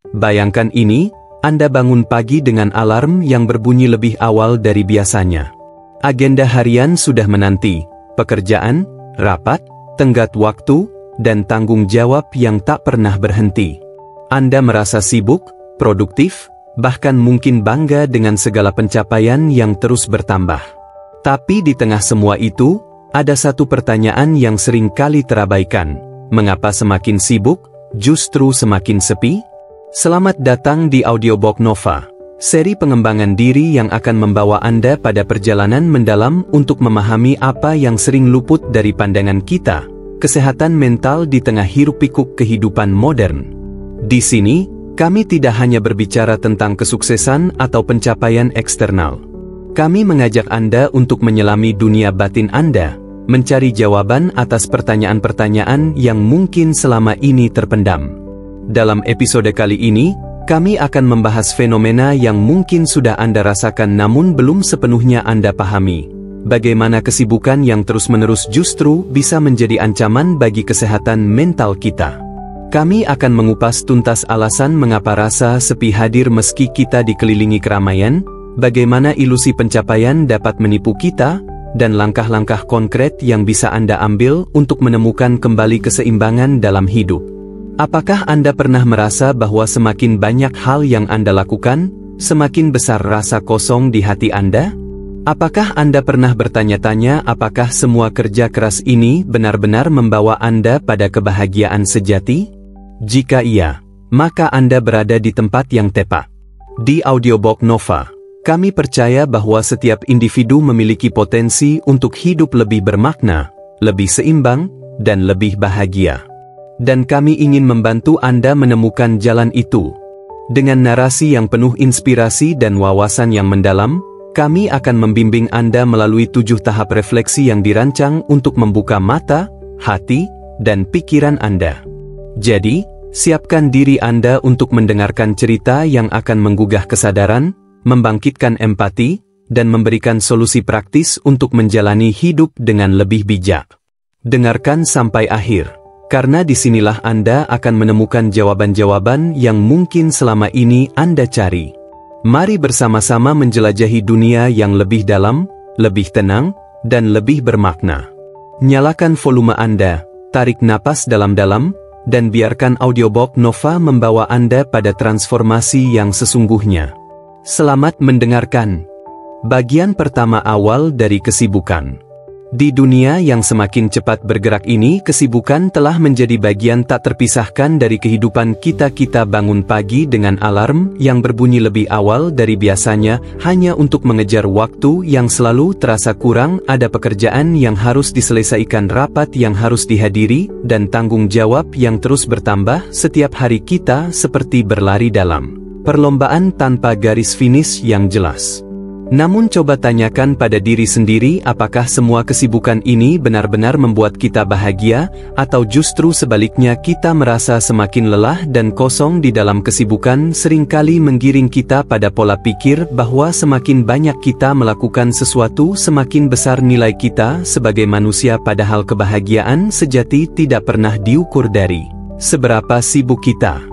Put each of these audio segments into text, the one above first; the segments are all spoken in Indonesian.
Bayangkan ini, Anda bangun pagi dengan alarm yang berbunyi lebih awal dari biasanya. Agenda harian sudah menanti, pekerjaan, rapat, tenggat waktu, dan tanggung jawab yang tak pernah berhenti. Anda merasa sibuk, produktif, bahkan mungkin bangga dengan segala pencapaian yang terus bertambah. Tapi di tengah semua itu, ada satu pertanyaan yang sering kali terabaikan. Mengapa semakin sibuk, justru semakin sepi? Selamat datang di Audiobook Nova, seri pengembangan diri yang akan membawa Anda pada perjalanan mendalam untuk memahami apa yang sering luput dari pandangan kita, kesehatan mental di tengah hiruk-pikuk kehidupan modern. Di sini, kami tidak hanya berbicara tentang kesuksesan atau pencapaian eksternal. Kami mengajak Anda untuk menyelami dunia batin Anda, mencari jawaban atas pertanyaan-pertanyaan yang mungkin selama ini terpendam. Dalam episode kali ini, kami akan membahas fenomena yang mungkin sudah Anda rasakan namun belum sepenuhnya Anda pahami. Bagaimana kesibukan yang terus-menerus justru bisa menjadi ancaman bagi kesehatan mental kita. Kami akan mengupas tuntas alasan mengapa rasa sepi hadir meski kita dikelilingi keramaian, bagaimana ilusi pencapaian dapat menipu kita, dan langkah-langkah konkret yang bisa Anda ambil untuk menemukan kembali keseimbangan dalam hidup. Apakah Anda pernah merasa bahwa semakin banyak hal yang Anda lakukan, semakin besar rasa kosong di hati Anda? Apakah Anda pernah bertanya-tanya apakah semua kerja keras ini benar-benar membawa Anda pada kebahagiaan sejati? Jika iya, maka Anda berada di tempat yang tepat. Di Audiobook Nova, kami percaya bahwa setiap individu memiliki potensi untuk hidup lebih bermakna, lebih seimbang, dan lebih bahagia. Dan kami ingin membantu Anda menemukan jalan itu. Dengan narasi yang penuh inspirasi dan wawasan yang mendalam, kami akan membimbing Anda melalui 7 tahap refleksi yang dirancang untuk membuka mata, hati, dan pikiran Anda. Jadi, siapkan diri Anda untuk mendengarkan cerita yang akan menggugah kesadaran, membangkitkan empati, dan memberikan solusi praktis untuk menjalani hidup dengan lebih bijak. Dengarkan sampai akhir, karena disinilah Anda akan menemukan jawaban-jawaban yang mungkin selama ini Anda cari. Mari bersama-sama menjelajahi dunia yang lebih dalam, lebih tenang, dan lebih bermakna. Nyalakan volume Anda, tarik napas dalam-dalam, dan biarkan Audiobook Nova membawa Anda pada transformasi yang sesungguhnya. Selamat mendengarkan. Bagian pertama, awal dari kesibukan. Di dunia yang semakin cepat bergerak ini, kesibukan telah menjadi bagian tak terpisahkan dari kehidupan kita. Kita bangun pagi dengan alarm yang berbunyi lebih awal dari biasanya, hanya untuk mengejar waktu yang selalu terasa kurang. Ada pekerjaan yang harus diselesaikan, rapat yang harus dihadiri, dan tanggung jawab yang terus bertambah. Setiap hari kita seperti berlari dalam perlombaan tanpa garis finish yang jelas. Namun coba tanyakan pada diri sendiri, apakah semua kesibukan ini benar-benar membuat kita bahagia, atau justru sebaliknya kita merasa semakin lelah dan kosong di dalam kesibukan? Seringkali menggiring kita pada pola pikir bahwa semakin banyak kita melakukan sesuatu, semakin besar nilai kita sebagai manusia, padahal kebahagiaan sejati tidak pernah diukur dari seberapa sibuk kita.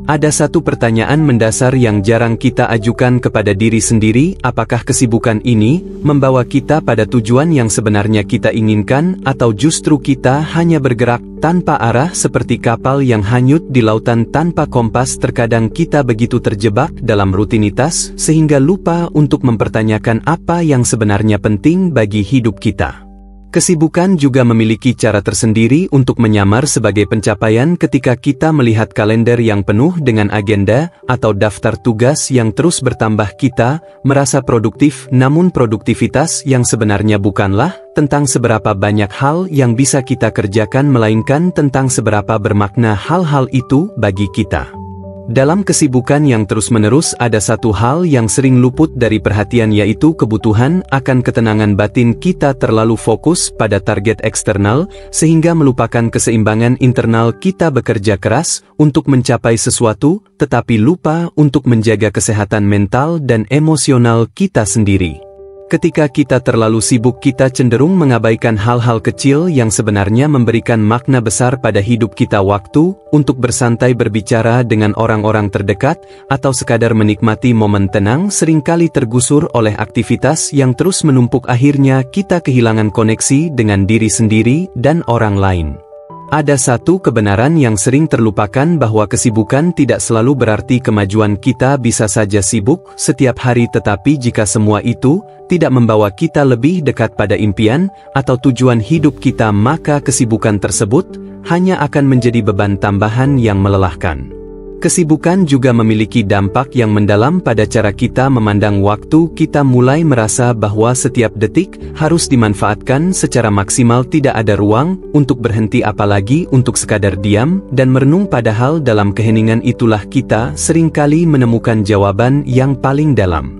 Ada satu pertanyaan mendasar yang jarang kita ajukan kepada diri sendiri, apakah kesibukan ini membawa kita pada tujuan yang sebenarnya kita inginkan, atau justru kita hanya bergerak tanpa arah seperti kapal yang hanyut di lautan tanpa kompas? Terkadang kita begitu terjebak dalam rutinitas, sehingga lupa untuk mempertanyakan apa yang sebenarnya penting bagi hidup kita. Kesibukan juga memiliki cara tersendiri untuk menyamar sebagai pencapaian. Ketika kita melihat kalender yang penuh dengan agenda atau daftar tugas yang terus bertambah, kita merasa produktif, namun produktivitas yang sebenarnya bukanlah tentang seberapa banyak hal yang bisa kita kerjakan, melainkan tentang seberapa bermakna hal-hal itu bagi kita. Dalam kesibukan yang terus-menerus, ada satu hal yang sering luput dari perhatian, yaitu kebutuhan akan ketenangan batin. Kita terlalu fokus pada target eksternal, sehingga melupakan keseimbangan internal. Kita bekerja keras untuk mencapai sesuatu, tetapi lupa untuk menjaga kesehatan mental dan emosional kita sendiri. Ketika kita terlalu sibuk, kita cenderung mengabaikan hal-hal kecil yang sebenarnya memberikan makna besar pada hidup kita. Waktu untuk bersantai, berbicara dengan orang-orang terdekat, atau sekadar menikmati momen tenang seringkali tergusur oleh aktivitas yang terus menumpuk. Akhirnya kita kehilangan koneksi dengan diri sendiri dan orang lain. Ada satu kebenaran yang sering terlupakan, bahwa kesibukan tidak selalu berarti kemajuan. Kita bisa saja sibuk setiap hari, tetapi jika semua itu tidak membawa kita lebih dekat pada impian atau tujuan hidup kita, maka kesibukan tersebut hanya akan menjadi beban tambahan yang melelahkan. Kesibukan juga memiliki dampak yang mendalam pada cara kita memandang waktu. Kita mulai merasa bahwa setiap detik harus dimanfaatkan secara maksimal, tidak ada ruang untuk berhenti, apalagi untuk sekadar diam dan merenung. Padahal dalam keheningan itulah kita seringkali menemukan jawaban yang paling dalam.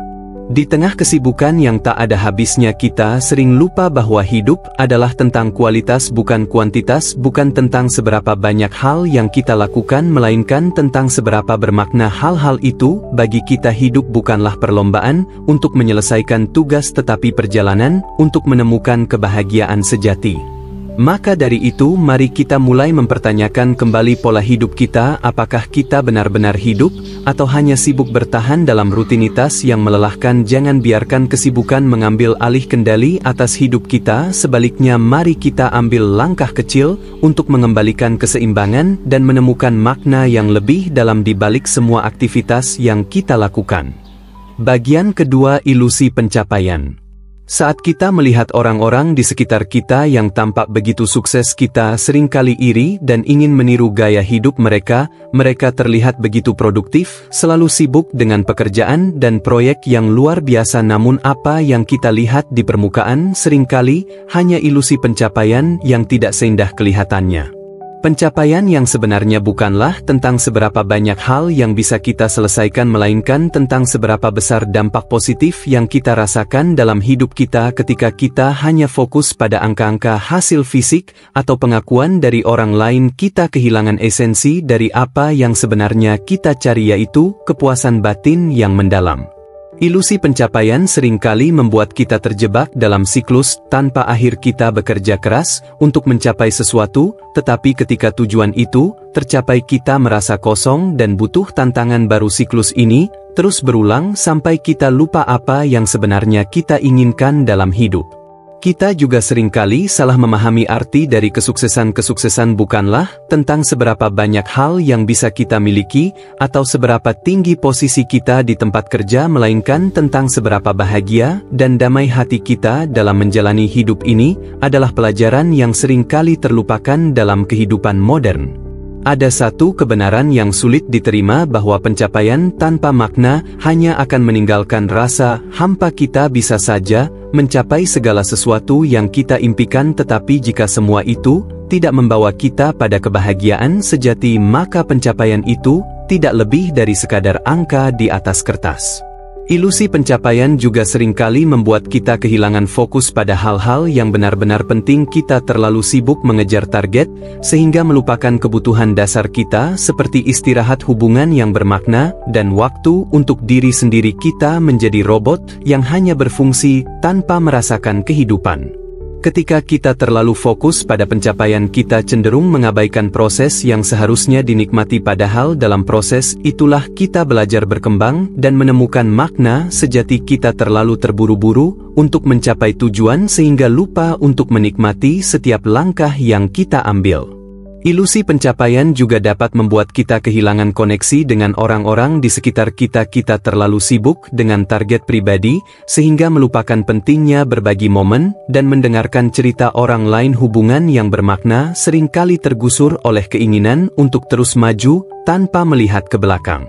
Di tengah kesibukan yang tak ada habisnya, kita sering lupa bahwa hidup adalah tentang kualitas bukan kuantitas, bukan tentang seberapa banyak hal yang kita lakukan, melainkan tentang seberapa bermakna hal-hal itu bagi kita. Hidup bukanlah perlombaan untuk menyelesaikan tugas, tetapi perjalanan untuk menemukan kebahagiaan sejati. Maka dari itu, mari kita mulai mempertanyakan kembali pola hidup kita. Apakah kita benar-benar hidup, atau hanya sibuk bertahan dalam rutinitas yang melelahkan? Jangan biarkan kesibukan mengambil alih kendali atas hidup kita. Sebaliknya, mari kita ambil langkah kecil untuk mengembalikan keseimbangan dan menemukan makna yang lebih dalam di balik semua aktivitas yang kita lakukan. Bagian kedua, ilusi pencapaian. Saat kita melihat orang-orang di sekitar kita yang tampak begitu sukses, kita seringkali iri dan ingin meniru gaya hidup mereka. Mereka terlihat begitu produktif, selalu sibuk dengan pekerjaan dan proyek yang luar biasa. Namun apa yang kita lihat di permukaan seringkali hanya ilusi pencapaian yang tidak seindah kelihatannya. Pencapaian yang sebenarnya bukanlah tentang seberapa banyak hal yang bisa kita selesaikan, melainkan tentang seberapa besar dampak positif yang kita rasakan dalam hidup kita. Ketika kita hanya fokus pada angka-angka, hasil fisik, atau pengakuan dari orang lain, kita kehilangan esensi dari apa yang sebenarnya kita cari, yaitu kepuasan batin yang mendalam. Ilusi pencapaian seringkali membuat kita terjebak dalam siklus tanpa akhir. Kita bekerja keras untuk mencapai sesuatu, tetapi ketika tujuan itu tercapai, kita merasa kosong dan butuh tantangan baru. Siklus ini terus berulang sampai kita lupa apa yang sebenarnya kita inginkan dalam hidup. Kita juga seringkali salah memahami arti dari kesuksesan. Kesuksesan bukanlah tentang seberapa banyak hal yang bisa kita miliki atau seberapa tinggi posisi kita di tempat kerja, melainkan tentang seberapa bahagia dan damai hati kita dalam menjalani hidup. Ini adalah pelajaran yang seringkali terlupakan dalam kehidupan modern. Ada satu kebenaran yang sulit diterima, bahwa pencapaian tanpa makna hanya akan meninggalkan rasa hampa. Kita bisa saja mencapai segala sesuatu yang kita impikan, tetapi jika semua itu tidak membawa kita pada kebahagiaan sejati, maka pencapaian itu tidak lebih dari sekadar angka di atas kertas. Ilusi pencapaian juga seringkali membuat kita kehilangan fokus pada hal-hal yang benar-benar penting. Kita terlalu sibuk mengejar target, sehingga melupakan kebutuhan dasar kita seperti istirahat, hubungan yang bermakna, dan waktu untuk diri sendiri. Kita menjadi robot yang hanya berfungsi tanpa merasakan kehidupan. Ketika kita terlalu fokus pada pencapaian, kita cenderung mengabaikan proses yang seharusnya dinikmati. Padahal dalam proses itulah kita belajar berkembang dan menemukan makna sejati. Kita terlalu terburu-buru untuk mencapai tujuan sehingga lupa untuk menikmati setiap langkah yang kita ambil. Ilusi pencapaian juga dapat membuat kita kehilangan koneksi dengan orang-orang di sekitar kita. Kita terlalu sibuk dengan target pribadi, sehingga melupakan pentingnya berbagi momen dan mendengarkan cerita orang lain. Hubungan yang bermakna seringkali tergusur oleh keinginan untuk terus maju tanpa melihat ke belakang.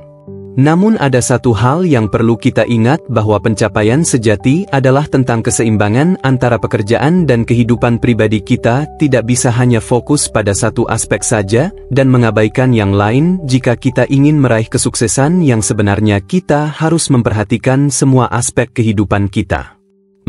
Namun ada satu hal yang perlu kita ingat, bahwa pencapaian sejati adalah tentang keseimbangan antara pekerjaan dan kehidupan pribadi. Kita tidak bisa hanya fokus pada satu aspek saja dan mengabaikan yang lain. Jika kita ingin meraih kesuksesan yang sebenarnya, kita harus memperhatikan semua aspek kehidupan kita.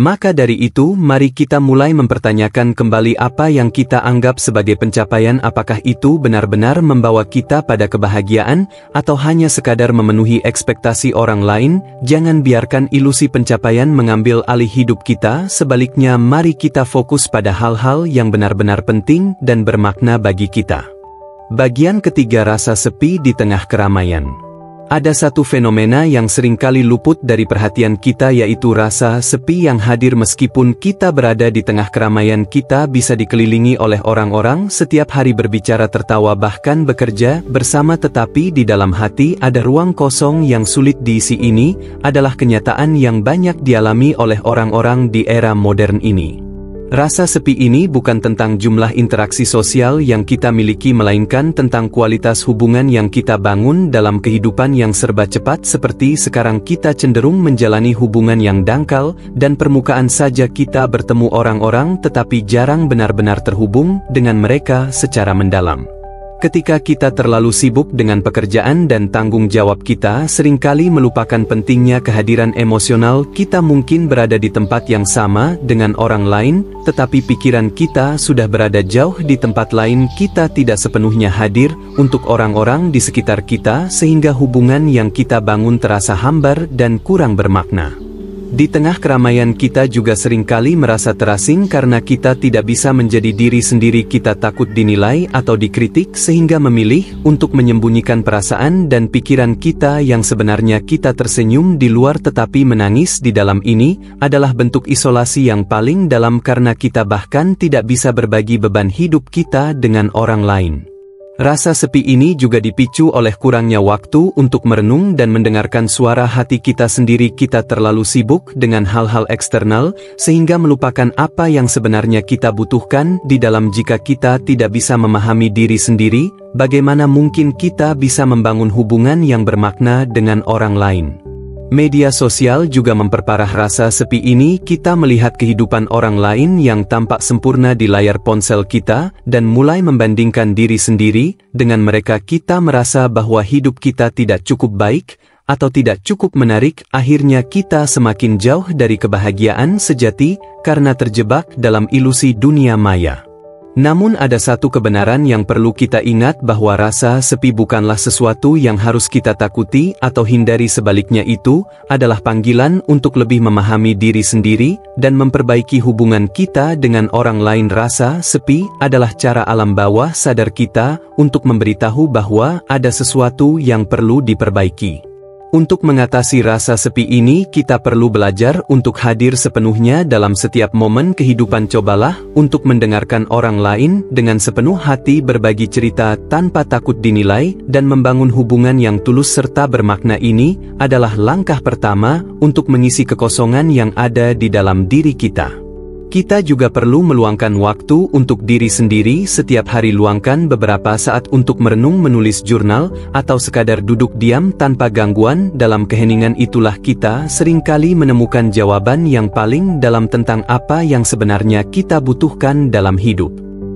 Maka dari itu, mari kita mulai mempertanyakan kembali apa yang kita anggap sebagai pencapaian. Apakah itu benar-benar membawa kita pada kebahagiaan, atau hanya sekadar memenuhi ekspektasi orang lain? Jangan biarkan ilusi pencapaian mengambil alih hidup kita. Sebaliknya, mari kita fokus pada hal-hal yang benar-benar penting dan bermakna bagi kita. Bagian ketiga, rasa sepi di tengah keramaian. Ada satu fenomena yang seringkali luput dari perhatian kita, yaitu rasa sepi yang hadir meskipun kita berada di tengah keramaian. Kita bisa dikelilingi oleh orang-orang, setiap hari berbicara, tertawa, bahkan bekerja bersama, tetapi di dalam hati ada ruang kosong yang sulit diisi. Ini adalah kenyataan yang banyak dialami oleh orang-orang di era modern ini. Rasa sepi ini bukan tentang jumlah interaksi sosial yang kita miliki, melainkan tentang kualitas hubungan yang kita bangun dalam kehidupan yang serba cepat seperti sekarang. Kita cenderung menjalani hubungan yang dangkal, dan permukaan saja kita bertemu orang-orang tetapi jarang benar-benar terhubung dengan mereka secara mendalam. Ketika kita terlalu sibuk dengan pekerjaan dan tanggung jawab, kita seringkali melupakan pentingnya kehadiran emosional. Kita mungkin berada di tempat yang sama dengan orang lain, tetapi pikiran kita sudah berada jauh di tempat lain. Kita tidak sepenuhnya hadir untuk orang-orang di sekitar kita, sehingga hubungan yang kita bangun terasa hambar dan kurang bermakna. Di tengah keramaian, kita juga seringkali merasa terasing karena kita tidak bisa menjadi diri sendiri. Kita takut dinilai atau dikritik, sehingga memilih untuk menyembunyikan perasaan dan pikiran kita yang sebenarnya. Kita tersenyum di luar tetapi menangis di dalam. Ini adalah bentuk isolasi yang paling dalam, karena kita bahkan tidak bisa berbagi beban hidup kita dengan orang lain. Rasa sepi ini juga dipicu oleh kurangnya waktu untuk merenung dan mendengarkan suara hati kita sendiri. Kita terlalu sibuk dengan hal-hal eksternal, sehingga melupakan apa yang sebenarnya kita butuhkan di dalam. Jika kita tidak bisa memahami diri sendiri, bagaimana mungkin kita bisa membangun hubungan yang bermakna dengan orang lain? Media sosial juga memperparah rasa sepi ini. Kita melihat kehidupan orang lain yang tampak sempurna di layar ponsel kita, dan mulai membandingkan diri sendiri dengan mereka. Kita merasa bahwa hidup kita tidak cukup baik, atau tidak cukup menarik. Akhirnya kita semakin jauh dari kebahagiaan sejati, karena terjebak dalam ilusi dunia maya. Namun ada satu kebenaran yang perlu kita ingat, bahwa rasa sepi bukanlah sesuatu yang harus kita takuti atau hindari. Sebaliknya, itu adalah panggilan untuk lebih memahami diri sendiri dan memperbaiki hubungan kita dengan orang lain. Rasa sepi adalah cara alam bawah sadar kita untuk memberitahu bahwa ada sesuatu yang perlu diperbaiki. Untuk mengatasi rasa sepi ini, kita perlu belajar untuk hadir sepenuhnya dalam setiap momen kehidupan. Cobalah untuk mendengarkan orang lain dengan sepenuh hati, berbagi cerita tanpa takut dinilai, dan membangun hubungan yang tulus serta bermakna. Ini adalah langkah pertama untuk mengisi kekosongan yang ada di dalam diri kita. Kita juga perlu meluangkan waktu untuk diri sendiri. Setiap hari luangkan beberapa saat untuk merenung, menulis jurnal, atau sekadar duduk diam tanpa gangguan. Dalam keheningan itulah kita seringkali menemukan jawaban yang paling dalam tentang apa yang sebenarnya kita butuhkan dalam hidup.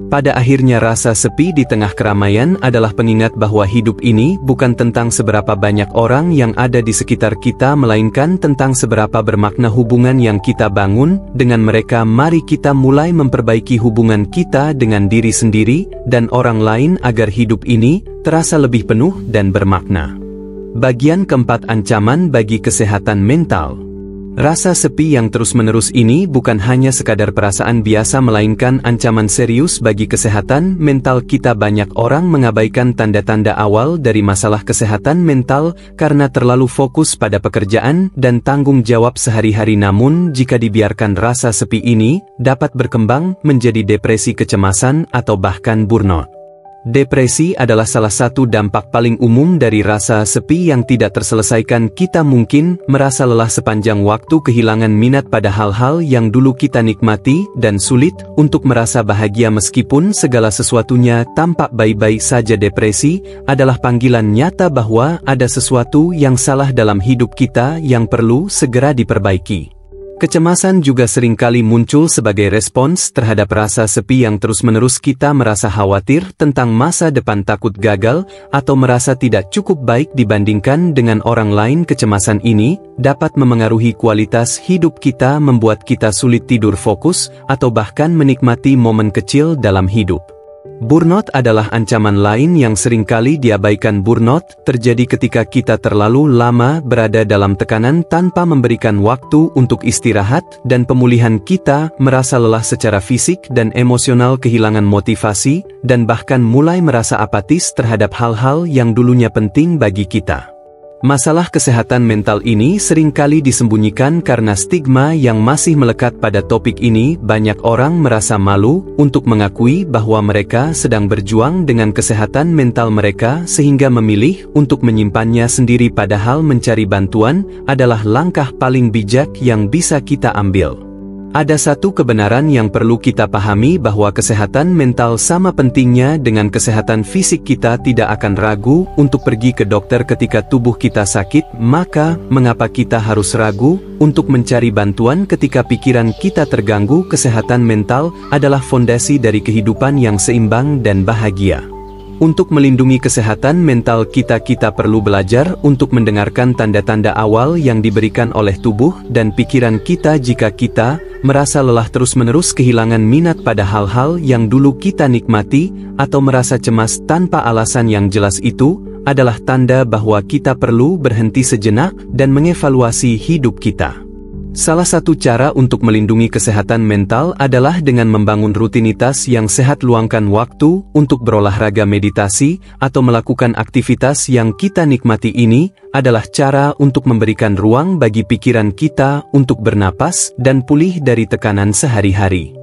Pada akhirnya, rasa sepi di tengah keramaian adalah pengingat bahwa hidup ini bukan tentang seberapa banyak orang yang ada di sekitar kita, melainkan tentang seberapa bermakna hubungan yang kita bangun dengan mereka. Mari kita mulai memperbaiki hubungan kita dengan diri sendiri dan orang lain agar hidup ini terasa lebih penuh dan bermakna. Bagian keempat, ancaman bagi kesehatan mental. Rasa sepi yang terus-menerus ini bukan hanya sekadar perasaan biasa, melainkan ancaman serius bagi kesehatan mental kita. Banyak orang mengabaikan tanda-tanda awal dari masalah kesehatan mental karena terlalu fokus pada pekerjaan dan tanggung jawab sehari-hari. Namun, jika dibiarkan, rasa sepi ini dapat berkembang menjadi depresi, kecemasan, atau bahkan burnout. Depresi adalah salah satu dampak paling umum dari rasa sepi yang tidak terselesaikan. Kita mungkin merasa lelah sepanjang waktu, kehilangan minat pada hal-hal yang dulu kita nikmati, dan sulit untuk merasa bahagia meskipun segala sesuatunya tampak baik-baik saja. Depresi adalah panggilan nyata bahwa ada sesuatu yang salah dalam hidup kita yang perlu segera diperbaiki. Kecemasan juga seringkali muncul sebagai respons terhadap rasa sepi yang terus-menerus. Kita merasa khawatir tentang masa depan, takut gagal, atau merasa tidak cukup baik dibandingkan dengan orang lain. Kecemasan ini dapat memengaruhi kualitas hidup kita, membuat kita sulit tidur, fokus, atau bahkan menikmati momen kecil dalam hidup. Burnout adalah ancaman lain yang seringkali diabaikan. Burnout terjadi ketika kita terlalu lama berada dalam tekanan tanpa memberikan waktu untuk istirahat dan pemulihan. Kita merasa lelah secara fisik dan emosional, kehilangan motivasi, dan bahkan mulai merasa apatis terhadap hal-hal yang dulunya penting bagi kita. Masalah kesehatan mental ini seringkali disembunyikan karena stigma yang masih melekat pada topik ini. Banyak orang merasa malu untuk mengakui bahwa mereka sedang berjuang dengan kesehatan mental mereka, sehingga memilih untuk menyimpannya sendiri. Padahal mencari bantuan adalah langkah paling bijak yang bisa kita ambil. Ada satu kebenaran yang perlu kita pahami, bahwa kesehatan mental sama pentingnya dengan kesehatan fisik. Kita tidak akan ragu untuk pergi ke dokter ketika tubuh kita sakit. Maka, mengapa kita harus ragu untuk mencari bantuan ketika pikiran kita terganggu? Kesehatan mental adalah fondasi dari kehidupan yang seimbang dan bahagia. Untuk melindungi kesehatan mental kita perlu belajar untuk mendengarkan tanda-tanda awal yang diberikan oleh tubuh dan pikiran kita. Jika kita merasa lelah, terus-menerus kehilangan minat pada hal-hal yang dulu kita nikmati, atau merasa cemas tanpa alasan yang jelas, itu adalah tanda bahwa kita perlu berhenti sejenak dan mengevaluasi hidup kita. Salah satu cara untuk melindungi kesehatan mental adalah dengan membangun rutinitas yang sehat. Luangkan waktu untuk berolahraga, meditasi, atau melakukan aktivitas yang kita nikmati. Ini adalah cara untuk memberikan ruang bagi pikiran kita untuk bernapas dan pulih dari tekanan sehari-hari.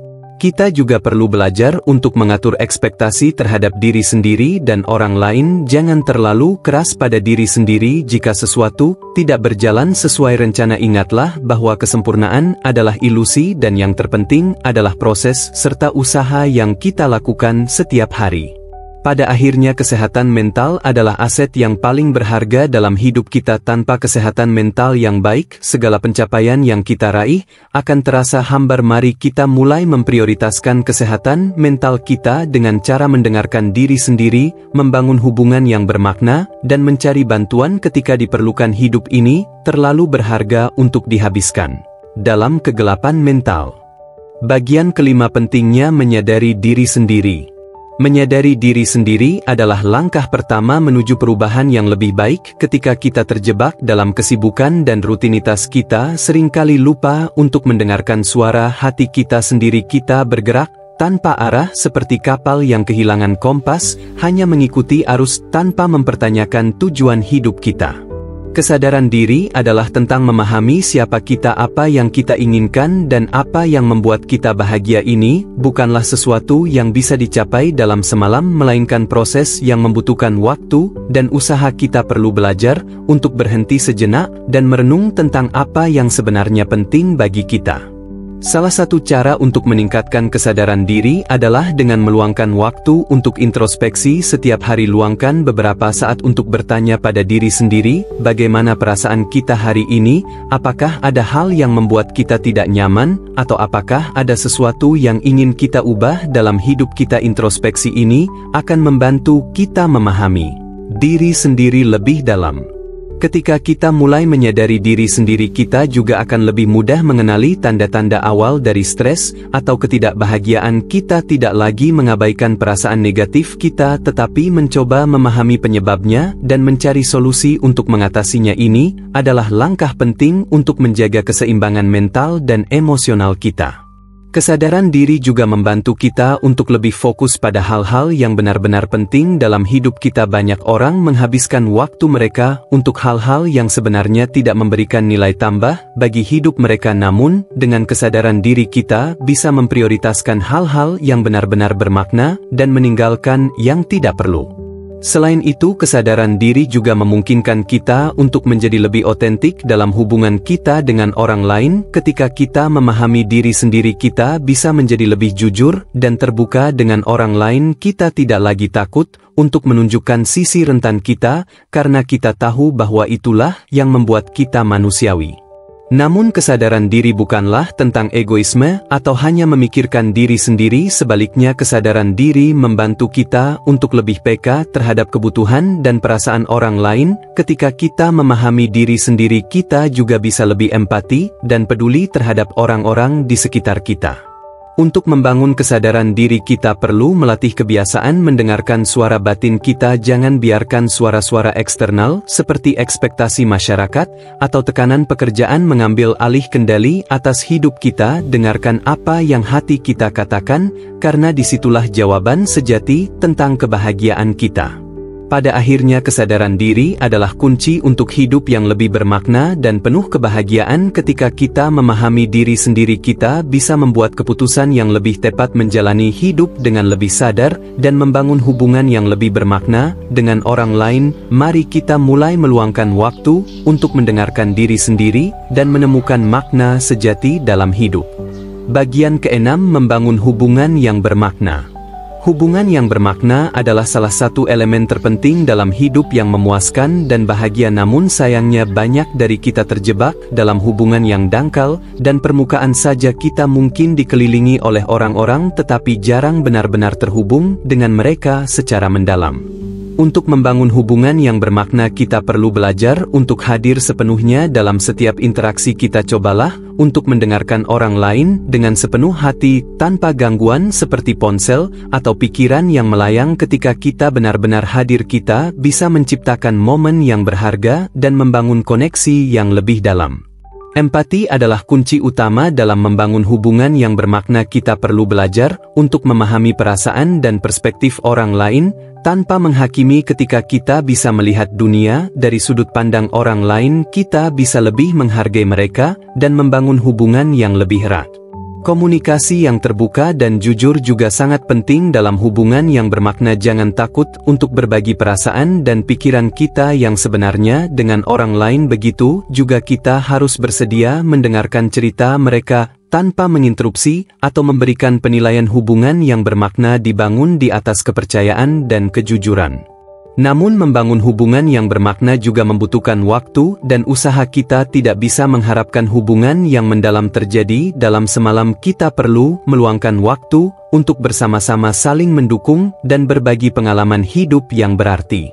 Kita juga perlu belajar untuk mengatur ekspektasi terhadap diri sendiri dan orang lain. Jangan terlalu keras pada diri sendiri jika sesuatu tidak berjalan sesuai rencana. Ingatlah bahwa kesempurnaan adalah ilusi, dan yang terpenting adalah proses serta usaha yang kita lakukan setiap hari. Pada akhirnya, kesehatan mental adalah aset yang paling berharga dalam hidup kita. Tanpa kesehatan mental yang baik, segala pencapaian yang kita raih akan terasa hambar. Mari kita mulai memprioritaskan kesehatan mental kita dengan cara mendengarkan diri sendiri, membangun hubungan yang bermakna, dan mencari bantuan ketika diperlukan. Hidup ini terlalu berharga untuk dihabiskan dalam kegelapan mental. Bagian kelima, pentingnya menyadari diri sendiri. Menyadari diri sendiri adalah langkah pertama menuju perubahan yang lebih baik. Ketika kita terjebak dalam kesibukan dan rutinitas, kita seringkali lupa untuk mendengarkan suara hati kita sendiri. Kita bergerak tanpa arah seperti kapal yang kehilangan kompas, hanya mengikuti arus tanpa mempertanyakan tujuan hidup kita. Kesadaran diri adalah tentang memahami siapa kita, apa yang kita inginkan, dan apa yang membuat kita bahagia. Ini bukanlah sesuatu yang bisa dicapai dalam semalam, melainkan proses yang membutuhkan waktu dan usaha. Kita perlu belajar untuk berhenti sejenak dan merenung tentang apa yang sebenarnya penting bagi kita. Salah satu cara untuk meningkatkan kesadaran diri adalah dengan meluangkan waktu untuk introspeksi setiap hari. Luangkan beberapa saat untuk bertanya pada diri sendiri, bagaimana perasaan kita hari ini? Apakah ada hal yang membuat kita tidak nyaman, atau apakah ada sesuatu yang ingin kita ubah dalam hidup kita? Introspeksi ini akan membantu kita memahami diri sendiri lebih dalam. Ketika kita mulai menyadari diri sendiri, kita juga akan lebih mudah mengenali tanda-tanda awal dari stres atau ketidakbahagiaan. Kita tidak lagi mengabaikan perasaan negatif kita, tetapi mencoba memahami penyebabnya dan mencari solusi untuk mengatasinya. Ini adalah langkah penting untuk menjaga keseimbangan mental dan emosional kita. Kesadaran diri juga membantu kita untuk lebih fokus pada hal-hal yang benar-benar penting dalam hidup kita. Banyak orang menghabiskan waktu mereka untuk hal-hal yang sebenarnya tidak memberikan nilai tambah bagi hidup mereka. Namun, dengan kesadaran diri, kita bisa memprioritaskan hal-hal yang benar-benar bermakna dan meninggalkan yang tidak perlu. Selain itu, kesadaran diri juga memungkinkan kita untuk menjadi lebih otentik dalam hubungan kita dengan orang lain. Ketika kita memahami diri sendiri, kita bisa menjadi lebih jujur dan terbuka dengan orang lain. Kita tidak lagi takut untuk menunjukkan sisi rentan kita, karena kita tahu bahwa itulah yang membuat kita manusiawi. Namun kesadaran diri bukanlah tentang egoisme atau hanya memikirkan diri sendiri, sebaliknya kesadaran diri membantu kita untuk lebih peka terhadap kebutuhan dan perasaan orang lain. Ketika kita memahami diri sendiri, kita juga bisa lebih empati dan peduli terhadap orang-orang di sekitar kita. Untuk membangun kesadaran diri kita perlu melatih kebiasaan mendengarkan suara batin kita. Jangan biarkan suara-suara eksternal seperti ekspektasi masyarakat atau tekanan pekerjaan mengambil alih kendali atas hidup kita. Dengarkan apa yang hati kita katakan, karena disitulah jawaban sejati tentang kebahagiaan kita. Pada akhirnya kesadaran diri adalah kunci untuk hidup yang lebih bermakna dan penuh kebahagiaan. Ketika kita memahami diri sendiri, kita bisa membuat keputusan yang lebih tepat, menjalani hidup dengan lebih sadar, dan membangun hubungan yang lebih bermakna dengan orang lain. Mari kita mulai meluangkan waktu untuk mendengarkan diri sendiri dan menemukan makna sejati dalam hidup. Bagian ke-6, membangun hubungan yang bermakna. Hubungan yang bermakna adalah salah satu elemen terpenting dalam hidup yang memuaskan dan bahagia. Namun sayangnya banyak dari kita terjebak dalam hubungan yang dangkal, dan permukaan saja kita mungkin dikelilingi oleh orang-orang tetapi jarang benar-benar terhubung dengan mereka secara mendalam. Untuk membangun hubungan yang bermakna, kita perlu belajar untuk hadir sepenuhnya dalam setiap interaksi kita. Cobalah untuk mendengarkan orang lain dengan sepenuh hati, tanpa gangguan seperti ponsel atau pikiran yang melayang. Ketika kita benar-benar hadir, kita bisa menciptakan momen yang berharga dan membangun koneksi yang lebih dalam. Empati adalah kunci utama dalam membangun hubungan yang bermakna. Kita perlu belajar untuk memahami perasaan dan perspektif orang lain tanpa menghakimi. Ketika kita bisa melihat dunia dari sudut pandang orang lain, kita bisa lebih menghargai mereka dan membangun hubungan yang lebih erat. Komunikasi yang terbuka dan jujur juga sangat penting dalam hubungan yang bermakna. Jangan takut untuk berbagi perasaan dan pikiran kita yang sebenarnya dengan orang lain. Begitu juga kita harus bersedia mendengarkan cerita mereka tanpa menginterupsi atau memberikan penilaian. Hubungan yang bermakna dibangun di atas kepercayaan dan kejujuran. Namun membangun hubungan yang bermakna juga membutuhkan waktu dan usaha. Kita tidak bisa mengharapkan hubungan yang mendalam terjadi dalam semalam. Kita perlu meluangkan waktu untuk bersama-sama saling mendukung dan berbagi pengalaman hidup yang berarti.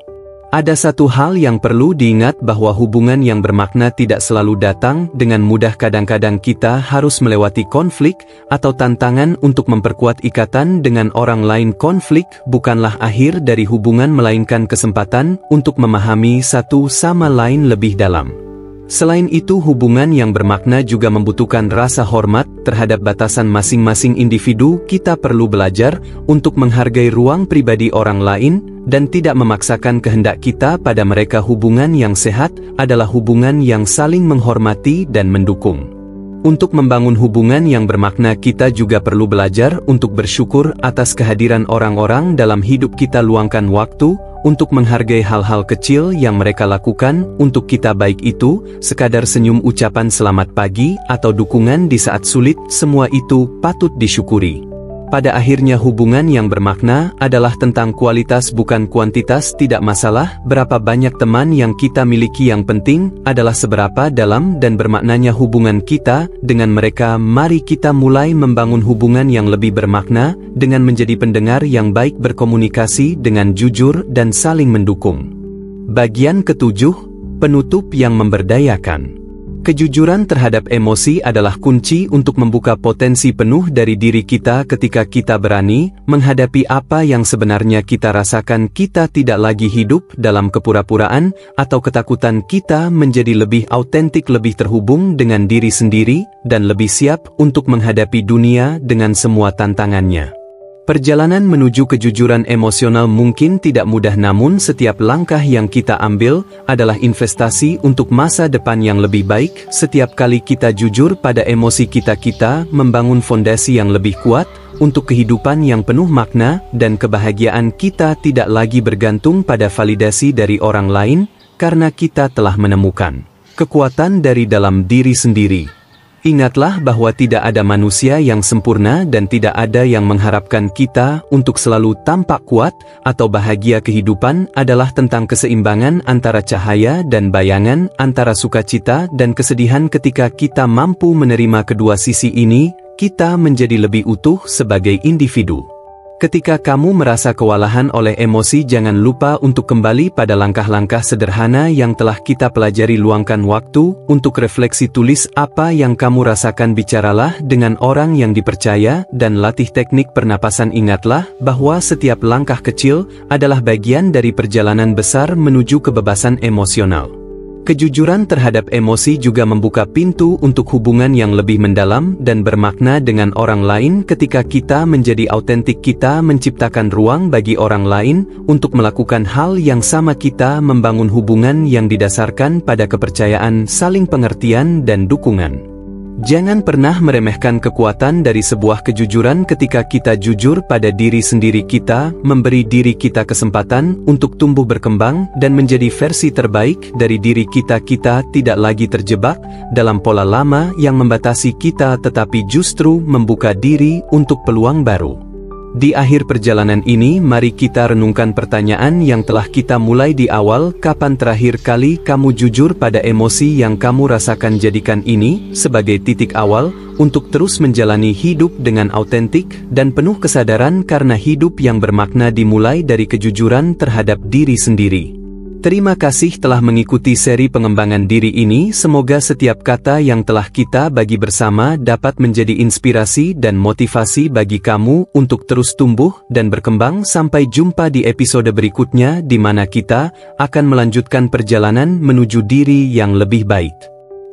Ada satu hal yang perlu diingat, bahwa hubungan yang bermakna tidak selalu datang dengan mudah. Kadang-kadang kita harus melewati konflik atau tantangan untuk memperkuat ikatan dengan orang lain. Konflik bukanlah akhir dari hubungan, melainkan kesempatan untuk memahami satu sama lain lebih dalam. Selain itu, hubungan yang bermakna juga membutuhkan rasa hormat terhadap batasan masing-masing individu. Kita perlu belajar untuk menghargai ruang pribadi orang lain dan tidak memaksakan kehendak kita pada mereka. Hubungan yang sehat adalah hubungan yang saling menghormati dan mendukung. Untuk membangun hubungan yang bermakna, kita juga perlu belajar untuk bersyukur atas kehadiran orang-orang dalam hidup kita. Luangkan waktu untuk menghargai hal-hal kecil yang mereka lakukan untuk kita, baik itu sekadar senyum, ucapan selamat pagi, atau dukungan di saat sulit. Semua itu patut disyukuri. Pada akhirnya, hubungan yang bermakna adalah tentang kualitas bukan kuantitas. Tidak masalah berapa banyak teman yang kita miliki, yang penting adalah seberapa dalam dan bermaknanya hubungan kita dengan mereka. Mari kita mulai membangun hubungan yang lebih bermakna dengan menjadi pendengar yang baik, berkomunikasi dengan jujur dan saling mendukung. Bagian ke-7, penutup yang memberdayakan. Kejujuran terhadap emosi adalah kunci untuk membuka potensi penuh dari diri kita. Ketika kita berani menghadapi apa yang sebenarnya kita rasakan, kita tidak lagi hidup dalam kepura-puraan atau ketakutan. Kita menjadi lebih autentik, lebih terhubung dengan diri sendiri, dan lebih siap untuk menghadapi dunia dengan semua tantangannya. Perjalanan menuju kejujuran emosional mungkin tidak mudah, namun setiap langkah yang kita ambil adalah investasi untuk masa depan yang lebih baik. Setiap kali kita jujur pada emosi kita, kita membangun fondasi yang lebih kuat untuk kehidupan yang penuh makna, dan kebahagiaan kita tidak lagi bergantung pada validasi dari orang lain, karena kita telah menemukan kekuatan dari dalam diri sendiri. Ingatlah bahwa tidak ada manusia yang sempurna dan tidak ada yang mengharapkan kita untuk selalu tampak kuat atau bahagia. Kehidupan adalah tentang keseimbangan antara cahaya dan bayangan, antara sukacita dan kesedihan. Ketika kita mampu menerima kedua sisi ini, kita menjadi lebih utuh sebagai individu. Ketika kamu merasa kewalahan oleh emosi, jangan lupa untuk kembali pada langkah-langkah sederhana yang telah kita pelajari. Luangkan waktu untuk refleksi, tulis apa yang kamu rasakan, bicaralah dengan orang yang dipercaya, dan latih teknik pernapasan. Ingatlah bahwa setiap langkah kecil adalah bagian dari perjalanan besar menuju kebebasan emosional. Kejujuran terhadap emosi juga membuka pintu untuk hubungan yang lebih mendalam dan bermakna dengan orang lain. Ketika kita menjadi autentik, kita menciptakan ruang bagi orang lain untuk melakukan hal yang sama. Kita membangun hubungan yang didasarkan pada kepercayaan, saling pengertian, dan dukungan. Jangan pernah meremehkan kekuatan dari sebuah kejujuran. Ketika kita jujur pada diri sendiri, kita memberi diri kita kesempatan untuk tumbuh, berkembang, dan menjadi versi terbaik dari diri kita. Kita tidak lagi terjebak dalam pola lama yang membatasi kita, tetapi justru membuka diri untuk peluang baru. Di akhir perjalanan ini, mari kita renungkan pertanyaan yang telah kita mulai di awal. Kapan terakhir kali kamu jujur pada emosi yang kamu rasakan? Jadikan ini sebagai titik awal untuk terus menjalani hidup dengan autentik dan penuh kesadaran, karena hidup yang bermakna dimulai dari kejujuran terhadap diri sendiri. Terima kasih telah mengikuti seri pengembangan diri ini. Semoga setiap kata yang telah kita bagi bersama dapat menjadi inspirasi dan motivasi bagi kamu untuk terus tumbuh dan berkembang. Sampai jumpa di episode berikutnya, di mana kita akan melanjutkan perjalanan menuju diri yang lebih baik.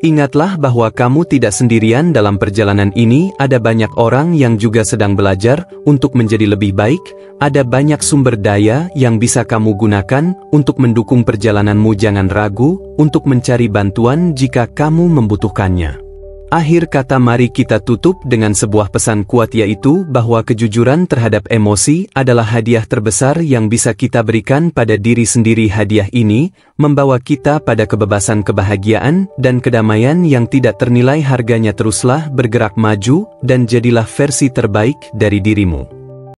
Ingatlah bahwa kamu tidak sendirian dalam perjalanan ini. Ada banyak orang yang juga sedang belajar untuk menjadi lebih baik. Ada banyak sumber daya yang bisa kamu gunakan untuk mendukung perjalananmu. Jangan ragu untuk mencari bantuan jika kamu membutuhkannya. Akhir kata, mari kita tutup dengan sebuah pesan kuat, yaitu bahwa kejujuran terhadap emosi adalah hadiah terbesar yang bisa kita berikan pada diri sendiri. Hadiah ini membawa kita pada kebebasan, kebahagiaan, dan kedamaian yang tidak ternilai harganya. Teruslah bergerak maju dan jadilah versi terbaik dari dirimu.